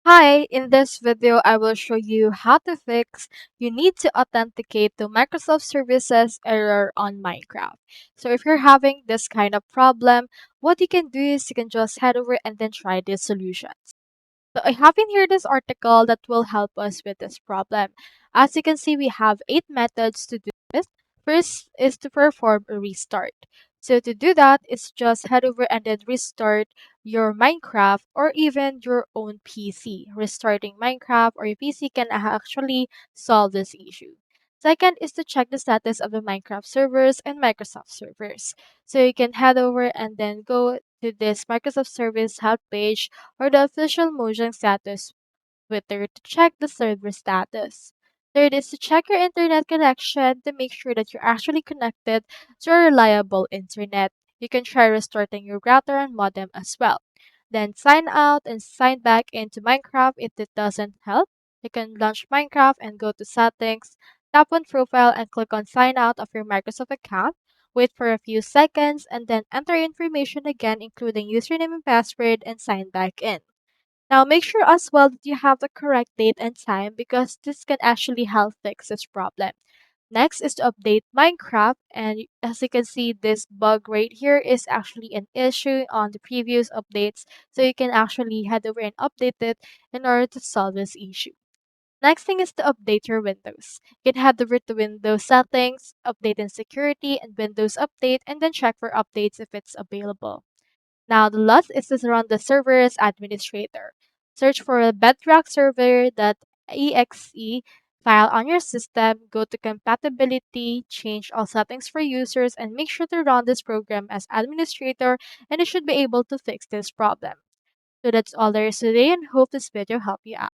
Hi, in this video, I will show you how to fix you need to authenticate to Microsoft Services error on Minecraft. So if you're having this kind of problem, what you can do is you can just head over and then try this solution. So I have in here this article that will help us with this problem. As you can see, we have 8 methods to do this. First is to perform a restart. So to do that, it's just head over and then restart your Minecraft or even your own PC. Restarting Minecraft or your PC can actually solve this issue. Second is to check the status of the Minecraft servers and Microsoft servers. So you can head over and then go to this Microsoft Service help page or the official Mojang status Twitter to check the server status. Third is to check your internet connection to make sure that you're actually connected to a reliable internet. You can try restarting your router and modem as well. Then sign out and sign back into Minecraft if it doesn't help. You can launch Minecraft and go to settings, tap on profile and click on sign out of your Microsoft account. Wait for a few seconds and then enter information again including username and password and sign back in. Now make sure as well that you have the correct date and time because this can actually help fix this problem. Next is to update Minecraft, and as you can see this bug right here is actually an issue on the previous updates, so you can actually head over and update it in order to solve this issue. Next thing is to update your Windows. You can head over to Windows settings, update and security, and Windows update, and then check for updates if it's available. Now, the last is to run the server as administrator. Search for a bedrock server.exe file on your system, go to compatibility, change all settings for users, and make sure to run this program as administrator, and you should be able to fix this problem. So that's all there is today, and hope this video helped you out.